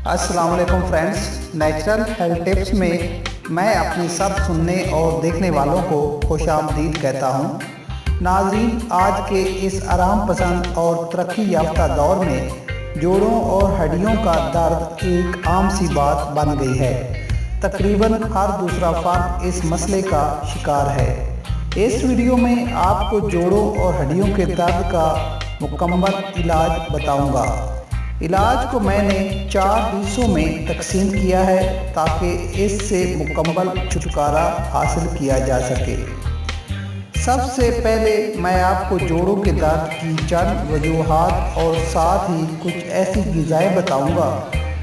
अस्सलाम वालेकुम friends, natural health tips में मैं अपने सब सुनने और देखने वालों को खुशामदीद कहता हूँ। नाज़रीन, आज के इस आराम पसंद और तरक्की याफ्ता दौर में जोड़ों और हड्डियों का दर्द एक आम सी बात बन गई है। तकरीबन हर दूसरा फर्द इस मसले का शिकार है। इस वीडियो में आपको जोड़ों और हड्डियों के दर्द का मुकम्मल इलाज बताऊंगा। इलाज को मैंने 4 हिस्सों में तकसीम किया है ताकि इससे मुकम्मल छुटकारा हासिल किया जा सके। सबसे पहले मैं आपको जोड़ों के दर्द की चंद वजूहात और साथ ही कुछ ऐसी ग़िज़ाएँ बताऊंगा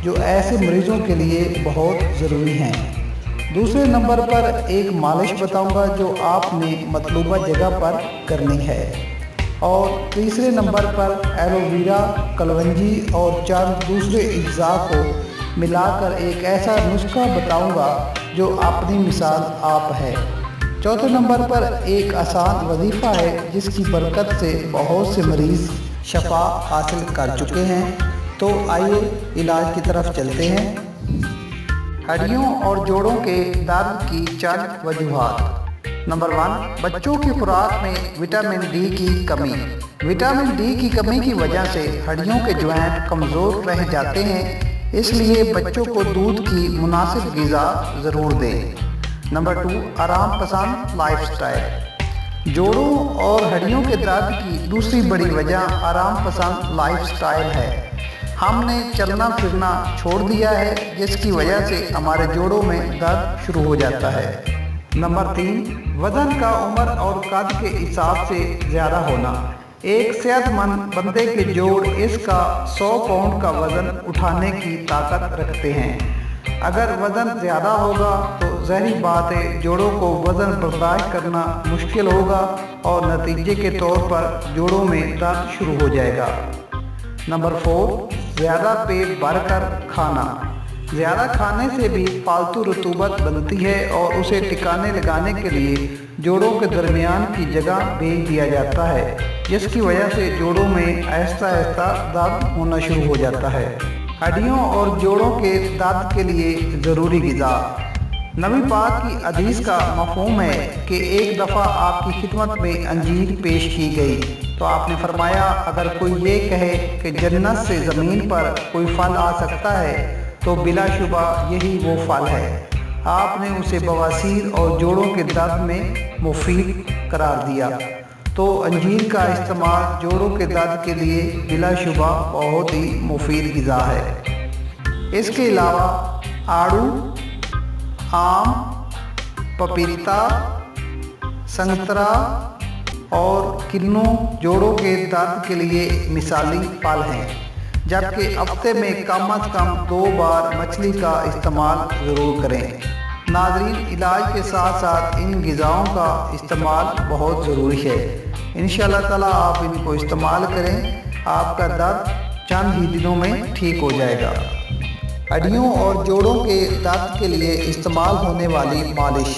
जो ऐसे मरीज़ों के लिए बहुत ज़रूरी हैं। दूसरे नंबर पर एक मालिश बताऊंगा जो आपने मतलूबा जगह पर करनी है। और तीसरे नंबर पर एलोवेरा, कलवंजी और चंद दूसरे अज्जा को मिलाकर एक ऐसा नुस्खा बताऊंगा जो अपनी मिसाल आप है। चौथे नंबर पर एक आसान वजीफ़ा है जिसकी बरकत से बहुत से मरीज़ शफा हासिल कर चुके हैं। तो आइए इलाज की तरफ चलते हैं। हड्डियों और जोड़ों के दर्द की चंद वजूहात। नंबर 1, बच्चों की खुराक में विटामिन डी की कमी। विटामिन डी की कमी की वजह से हड्डियों के जॉइंट कमज़ोर रह जाते हैं, इसलिए बच्चों को दूध की मुनासिब ग़िज़ा ज़रूर दें। नंबर 2, आराम पसंद लाइफस्टाइल। जोड़ों और हड्डियों के दर्द की दूसरी बड़ी वजह आराम पसंद लाइफस्टाइल है। हमने चलना फिरना छोड़ दिया है जिसकी वजह से हमारे जोड़ों में दर्द शुरू हो जाता है। नंबर 3, वज़न का उम्र और कद के हिसाब से ज़्यादा होना। एक सेहतमंद बंदे के जोड़ इसका 100 पाउंड का वज़न उठाने की ताकत रखते हैं। अगर वज़न ज़्यादा होगा तो ज़ाहिर बात है जोड़ों को वज़न बर्दाश्त करना मुश्किल होगा और नतीजे के तौर पर जोड़ों में दर्द शुरू हो जाएगा। नंबर 4, ज़्यादा पेट भरकर खाना। ज़्यादा खाने से भी फालतू रतूबत बनती है और उसे टिकाने लगाने के लिए जोड़ों के दरमियान की जगह भेज दिया जाता है, जिसकी वजह से जोड़ों में आहिस्ता आहिस्ता दर्द होना शुरू हो जाता है। हड्डियों और जोड़ों के दर्द के लिए ज़रूरी ग़िज़ा। नबी पाक की हदीस का मफ़हूम है कि एक दफ़ा आपकी खिदमत में अंजीर पेश की गई तो आपने फरमाया, अगर कोई ये कहे कि जन्नत से ज़मीन पर कोई फल आ सकता है तो बिलाशुबा यही वो फल है। आपने उसे बवासीर और जोड़ों के दर्द में मुफीद करार दिया। तो अंजीर का इस्तेमाल जोड़ों के दर्द के लिए बिलाशुबा बहुत ही मुफीद ग़िज़ा है। इसके अलावा आड़ू, आम, पपीता, संतरा और किन्नू जोड़ों के दर्द के लिए मिसाली फल हैं, जबकि हफ्ते में कम अज़ कम 2 बार मछली का इस्तेमाल ज़रूर करें। नाज़रीन, इलाज के साथ साथ इन ग़िज़ाओं का इस्तेमाल बहुत ज़रूरी है। इंशाअल्लाह ताला आप इनको इस्तेमाल करें, आपका दर्द चंद ही दिनों में ठीक हो जाएगा। हड्डियों और जोड़ों के दर्द के लिए इस्तेमाल होने वाली मालिश।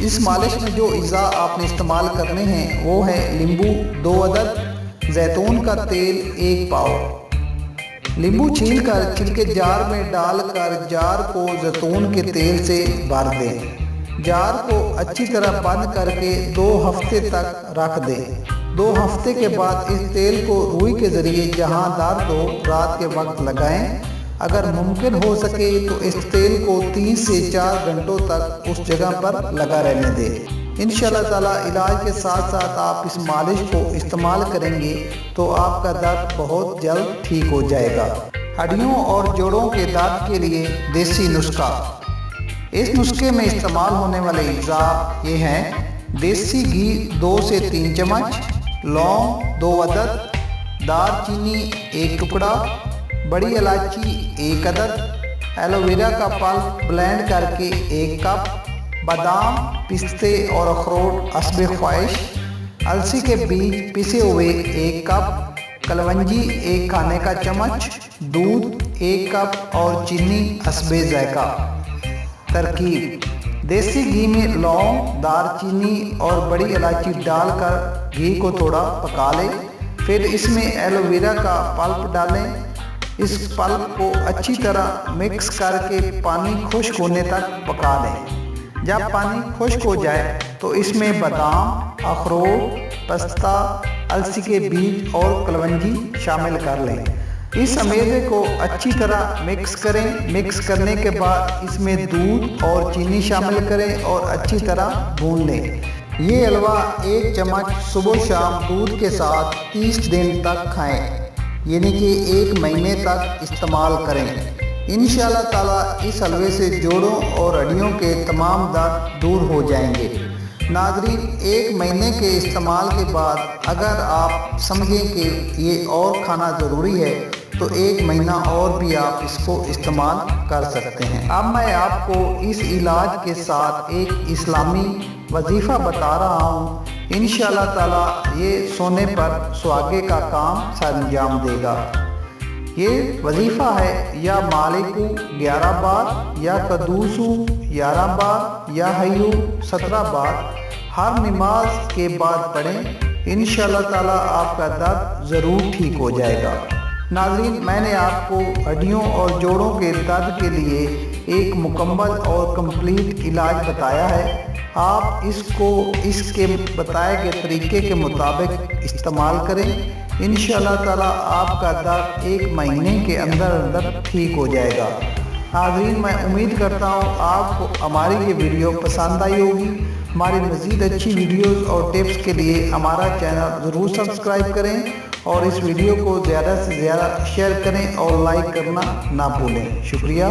इस मालिश में जो अज़्ज़ा आपने इस्तेमाल करने हैं वो है नींबू 2 अदद, जैतून का तेल 1 पाव। नींबू छीलकर छिलके जार में डालकर जार को जैतून के तेल से भर दें। जार को अच्छी तरह बंद करके 2 हफ्ते तक रख दें। 2 हफ्ते के बाद इस तेल को रुई के ज़रिए जहां दर्द हो रात के वक्त लगाएं। अगर मुमकिन हो सके तो इस तेल को 3 से 4 घंटों तक उस जगह पर लगा रहने दें। इंशाअल्लाह ताला इलाज के साथ साथ आप इस मालिश को इस्तेमाल करेंगे तो आपका दर्द बहुत जल्द ठीक हो जाएगा। हड्डियों और जोड़ों के दर्द के लिए देसी नुस्खा। इस नुस्खे में इस्तेमाल होने वाले अज्जा ये हैं: देसी घी 2 से 3 चम्मच, लौंग 2 अदद, दालचीनी 1 टुकड़ा, बड़ी इलायची 1 अदद, एलोवेरा का पल्प ब्लेंड करके 1 कप, बादाम, पिस्ते और अखरोट हस्बे ख्वाहिश, अलसी के बीज पिसे हुए 1 कप, कलवंजी 1 खाने का चम्मच, दूध 1 कप और चीनी हस्बे ज़ायका। तरकीब: देसी घी में लौंग, दालचीनी और बड़ी इलायची डालकर घी को थोड़ा पका लें। फिर इसमें एलोवेरा का पल्प डालें। इस पल्प को अच्छी तरह मिक्स करके पानी खुश्क होने तक पका लें। जब पानी खुश्क हो जाए तो इसमें बादाम, अखरोट, पिस्ता, अलसी के बीज और कलवंजी शामिल कर लें। इस अमेज़े को अच्छी तरह मिक्स करें। मिक्स करने के बाद इसमें दूध और चीनी शामिल करें और अच्छी तरह भून लें। ये हलवा 1 चम्मच सुबह शाम दूध के साथ 30 दिन तक खाएं, यानी कि 1 महीने तक इस्तेमाल करें। इंशाअल्लाह ताला इस हलवे से जोड़ों और हड्डियों के तमाम दर्द दूर हो जाएंगे। नाज़रीन, 1 महीने के इस्तेमाल के बाद अगर आप समझें कि ये और खाना ज़रूरी है तो 1 महीना और भी आप इसको इस्तेमाल कर सकते हैं। अब मैं आपको इस इलाज के साथ एक इस्लामी वजीफ़ा बता रहा हूँ। इंशाअल्लाह ताला ये सोने पर सुहागे का काम सरअंजाम देगा। ये वजीफ़ा है या मालिकू 11 बार, या कदूसू 11 बार, या हय्यू 17 बार हर नमाज के बाद पढ़ें। इंशाअल्लाह ताला आपका दर्द ज़रूर ठीक हो जाएगा। नाज़रीन, मैंने आपको हड्डियों और जोड़ों के दर्द के लिए एक मुकम्मल और कंप्लीट इलाज बताया है। आप इसको इसके बताए गए तरीके के मुताबिक इस्तेमाल करें। इंशाअल्लाह ताला आपका दर्द 1 महीने के अंदर ठीक हो जाएगा। नाज़रीन, मैं उम्मीद करता हूँ आपको हमारी ये वीडियो पसंद आई होगी। हमारी मज़ीद अच्छी वीडियोस और टिप्स के लिए हमारा चैनल ज़रूर सब्सक्राइब करें और इस वीडियो को ज़्यादा से ज़्यादा शेयर करें और लाइक करना ना भूलें। शुक्रिया।